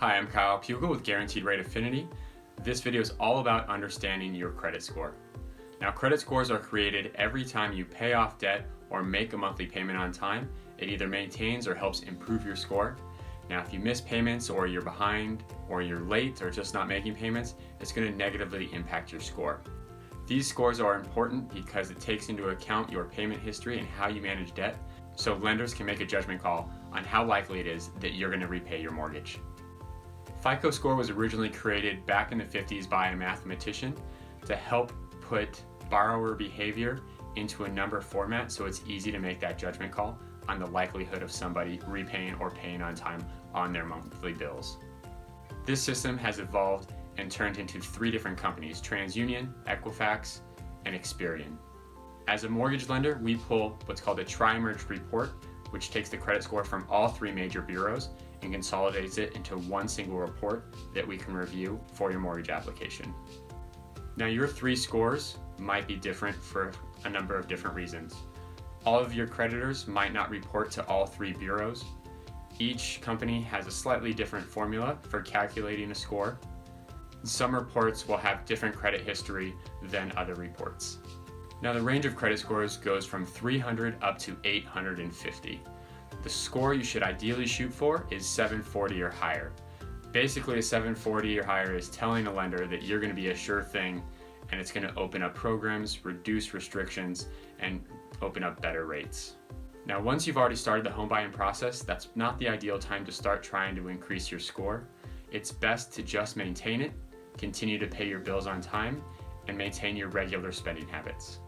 Hi, I'm Kyle Pugel with Guaranteed Rate Affinity. This video is all about understanding your credit score. Now, credit scores are created every time you pay off debt or make a monthly payment on time. It either maintains or helps improve your score. Now, if you miss payments or you're behind or you're late or just not making payments, it's going to negatively impact your score. These scores are important because it takes into account your payment history and how you manage debt, so lenders can make a judgment call on how likely it is that you're going to repay your mortgage. FICO score was originally created back in the 50s by a mathematician to help put borrower behavior into a number format so it's easy to make that judgment call on the likelihood of somebody repaying or paying on time on their monthly bills. This system has evolved and turned into 3 different companies: TransUnion, Equifax, and Experian. As a mortgage lender, we pull what's called a tri-merged report, which takes the credit score from all 3 major bureaus and consolidates it into one single report that we can review for your mortgage application. Now, your 3 scores might be different for a number of different reasons. All of your creditors might not report to all 3 bureaus. Each company has a slightly different formula for calculating a score. Some reports will have different credit history than other reports. Now, the range of credit scores goes from 300 up to 850. The score you should ideally shoot for is 740 or higher. Basically, a 740 or higher is telling a lender that you're going to be a sure thing and it's going to open up programs, reduce restrictions, and open up better rates. Now, once you've already started the home buying process, that's not the ideal time to start trying to increase your score. It's best to just maintain it, continue to pay your bills on time, and maintain your regular spending habits.